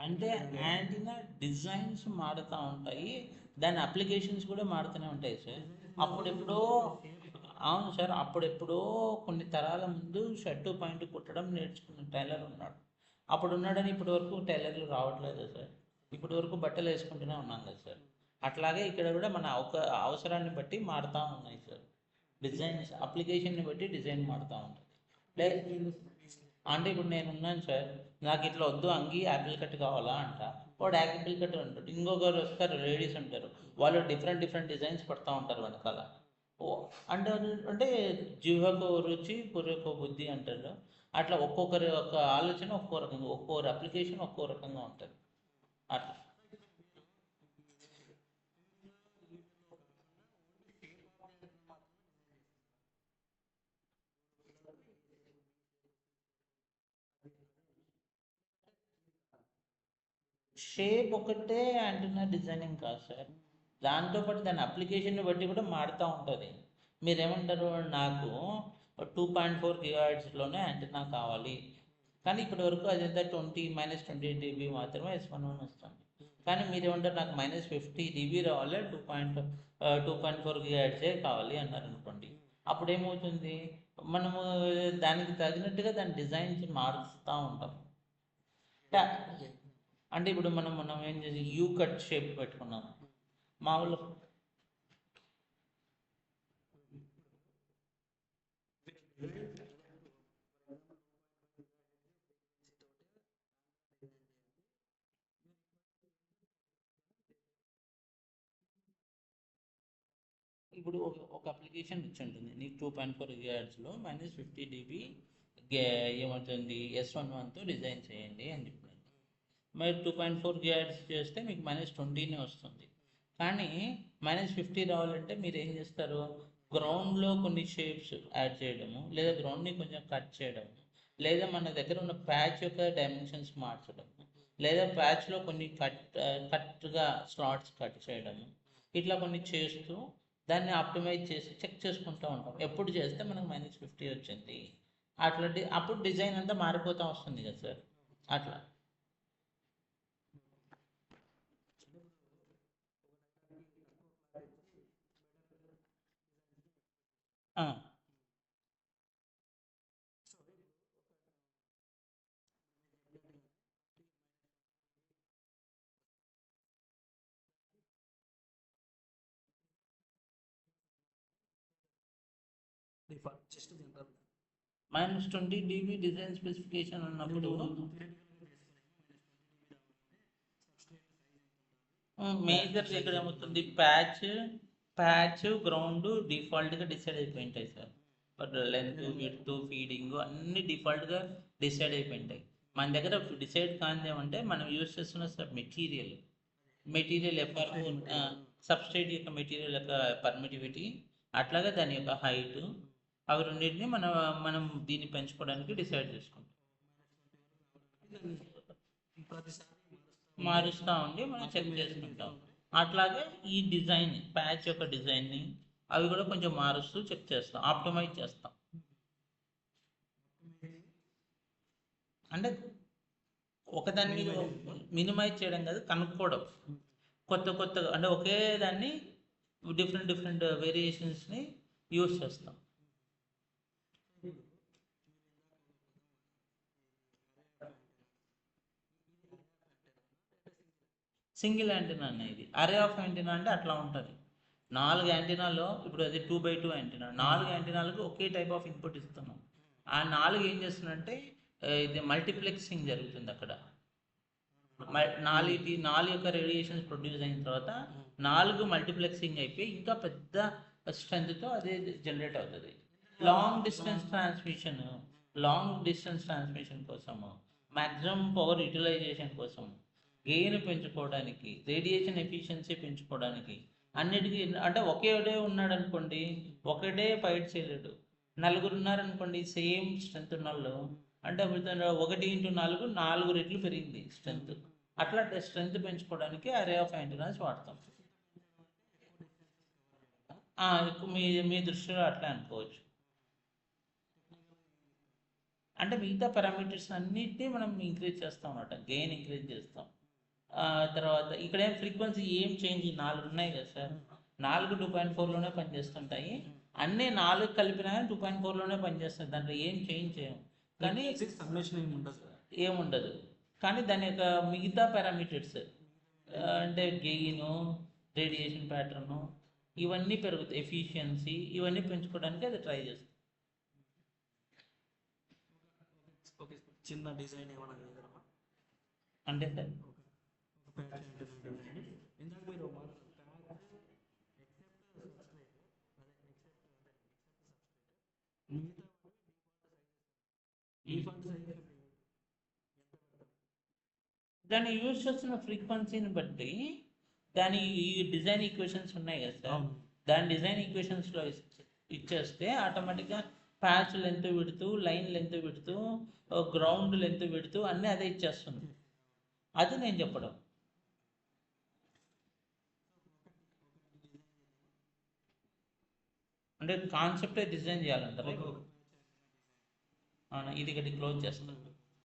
అంటే antenna designs మారుతూ ఉంటాయి, దాని అప్లికేషన్స్ కూడా మారుతూనే ఉంటాయి సార్. అప్పుడెప్పుడో అవును సార్, అప్పుడెప్పుడో కొన్ని తరాల ముందు షర్టు పాయింట్ కుట్టడం నేర్చుకున్న టైలర్ ఉన్నాడు. అప్పుడు ఉన్నాడని ఇప్పటి వరకు టైలర్లు రావట్లేదు సార్. ఇప్పటి వరకు బట్టలు వేసుకుంటూనే ఉన్నాం కదా సార్. అట్లాగే ఇక్కడ కూడా మన అవసరాన్ని బట్టి మారుతూ ఉన్నాయి సార్. డిజైన్స్ అప్లికేషన్ని బట్టి డిజైన్ మారుతూ ఉంటుంది. లే అంటే ఇప్పుడు నేను ఉన్నాను సార్, నాకు ఇట్లా వద్దు అంగి యాపిల్ కట్ కావాలా అంట, వాడు యాపిల్ కట్ అంటాడు. ఇంకొకరు వస్తారు, లేడీస్ ఉంటారు, వాళ్ళు డిఫరెంట్ డిఫరెంట్ డిజైన్స్ పడుతూ ఉంటారు వెనకాల. ఓ అంటే అంటే జిహ్వకు రుచి పుర్రెకు బుద్ధి అంటారు. అట్లా ఒక్కొక్కరి ఒక ఆలోచన ఒక్కో రకంగా, ఒక్కొక్కరి అప్లికేషన్ ఒక్కో రకంగా ఉంటుంది. అట్లా షేప్ ఒకటే యాంటెన్నా డిజైనింగ్ కాదు సార్, దాంతోపాటు దాని అప్లికేషన్ని బట్టి కూడా మారుతూ ఉంటుంది. మీరేమంటారు, నాకు 2.4 GHzలోనే యాంటెన్నా కావాలి, కానీ ఇప్పటి వరకు అదంతా -20 dB మాత్రమే S11 వస్తుంది. కానీ మీరేమంటారు, నాకు -50 dB రావాలి, 2.4 GHz కావాలి అన్నారు అనుకోండి. అప్పుడు ఏమవుతుంది, మనము దానికి తగినట్టుగా దాని డిజైన్స్ మారుస్తూ ఉంటాం. అంటే ఇప్పుడు మనం ఏం చేసి యూ కట్ షేప్ పెట్టుకున్నాం మామూలు. ఇప్పుడు ఒక అప్లికేషన్ ఇచ్చి ఉంటుంది నీకు 2.4 GHzలో -50 dB ఏమవుతుంది S11తో డిజైన్ చేయండి అని చెప్పినట్టు. మరి 2.4 GHz చేస్తే మీకు -20నే వస్తుంది. కానీ -50 రావాలంటే మీరు ఏం చేస్తారు, గ్రౌండ్లో కొన్ని షేప్స్ యాడ్ చేయడము, లేదా గ్రౌండ్ని కొంచెం కట్ చేయడము, లేదా మన దగ్గర ఉన్న ప్యాచ్ యొక్క డైమెన్షన్స్ మార్చడము, లేదా ప్యాచ్లో కొన్ని కట్గా స్లాట్స్ కట్ చేయడము, ఇట్లా కొన్ని చేస్తూ దాన్ని ఆప్టిమైజ్ చేసి చెక్ చేసుకుంటూ ఉంటాం. ఎప్పుడు చేస్తే మనకు -50 వచ్చింది అట్లాంటి, అప్పుడు డిజైన్ అంతా మారిపోతూ వస్తుంది కదా సార్. అట్లా ఆ. -20 dB డిజైన్ స్పెసిఫికేషన్ అన్నప్పుడు మేజర్ ఇక్కడ ఏమవుతుంది, ప్యాచ్ గ్రౌండ్ డిఫాల్ట్గా డిసైడ్ అయిపోయింటాయి sir. But length width feeding అన్ని డిఫాల్ట్గా డిసైడ్ అయిపోయింటాయి. మన దగ్గర డిసైడ్ కానిది ఏమంటే మనం యూజ్ చేస్తున్న మెటీరియల్, ఎఫర్ సబ్స్ట్రేట్ యొక్క మెటీరియల్ యొక్క పర్మిటివిటీ, అట్లాగే దాని యొక్క హైట్, అవి రెండింటిని మనం దీన్ని పెంచుకోవడానికి డిసైడ్ చేసుకుంటాం. మారుస్తూ ఉండి మనం చెక్ చేసుకుంటాం. అట్లాగే ఈ డిజైన్ ప్యాచ్ యొక్క డిజైన్ని అవి కూడా కొంచెం మారుస్తూ చెక్ చేస్తాం, ఆప్టిమైజ్ చేస్తాం. అంటే ఒకదాని మీద మినిమైజ్ చేయడం కాదు, కనుక్కోవడం. కొత్త కొత్తగా అంటే ఒకే దాన్ని డిఫరెంట్ డిఫరెంట్ వేరియేషన్స్ని యూస్ చేస్తాం. సింగిల్ యాంటీనా అనేది అరే ఆఫ్ యాంటీనా అంటే అట్లా ఉంటుంది. 4 యాంటీనాలో ఇప్పుడు అది 2x2 యాంటీనా, 4 యాంటీనాలకు ఒకే టైప్ ఆఫ్ ఇన్పుట్ ఇస్తున్నాం. ఆ 4 ఏం చేస్తుందంటే ఇది మల్టీప్లెక్సింగ్ జరుగుతుంది అక్కడ. 4 యొక్క రేడియేషన్స్ ప్రొడ్యూస్ అయిన తర్వాత 4 మల్టీప్లెక్సింగ్ అయిపోయి ఇంకా పెద్ద స్ట్రెంగ్త్తో అది జనరేట్ అవుతుంది. లాంగ్ డిస్టెన్స్ ట్రాన్స్మిషన్ కోసము, మ్యాక్సిమం పవర్ యూటిలైజేషన్ కోసం, గెయిన్ పెంచుకోవడానికి, రేడియేషన్ ఎఫిషియన్సీ పెంచుకోవడానికి, అన్నిటికీ. అంటే ఒకే ఉన్నాడు అనుకోండి, ఒకటే ఫైట్ చేయలేడు. నలుగురు ఉన్నారనుకోండి సేమ్ స్ట్రెంత్ ఉన్న వాళ్ళు, అంటే 1 × 4 4 రెట్లు పెరిగింది స్ట్రెంత్. అట్లా స్ట్రెంత్ పెంచుకోవడానికి అరే ఆఫ్ యాంటీనాస్ వాడతాం. మీ మీ దృష్టిలో అట్లా అనుకోవచ్చు. అంటే మిగతా పారామీటర్స్ అన్నిటినీ మనం ఇంక్రీజ్ చేస్తాం అన్నమాట, గెయిన్ ఇంక్రీజ్ చేస్తాం. తర్వాత ఇక్కడ ఏం ఫ్రీక్వెన్సీ ఏం చేంజ్ 4 ఉన్నాయి కదా సార్, 4 2.4లోనే పనిచేస్తుంటాయి. అన్నీ 4 కలిపినా 2.4లోనే పనిచేస్తుంది, దాంట్లో ఏం చేంజ్ చేయము. కానీ ఏముండదు. కానీ దాని యొక్క మిగతా పారామీటర్స్ అంటే గెయిన్, రేడియేషన్ ప్యాటర్ను ఇవన్నీ పెరుగుతాయి, ఎఫిషియన్సీ ఇవన్నీ పెంచుకోవడానికి అది ట్రై చేస్తుంది. చిన్న డిజైన్ ఏమైనా అంటే సార్ ఇందాక మీరు దాన్ని యూజ్ చేస్తున్న ఫ్రీక్వెన్సీని బట్టి దాని ఈ డిజైన్ ఈక్వేషన్స్ ఉన్నాయి కదా సార్, దాని డిజైన్ ఈక్వేషన్స్లో ఇచ్చేస్తే ఆటోమేటిక్గా patch length width, line length width, ground length width అన్నీ అదే ఇచ్చేస్తుంది. అది నేను చెప్పడం. అంటే కాన్సెప్టే డిజైన్ చేయాలంటారు. అవునా, ఇది క్లోజ్ చేస్తాను.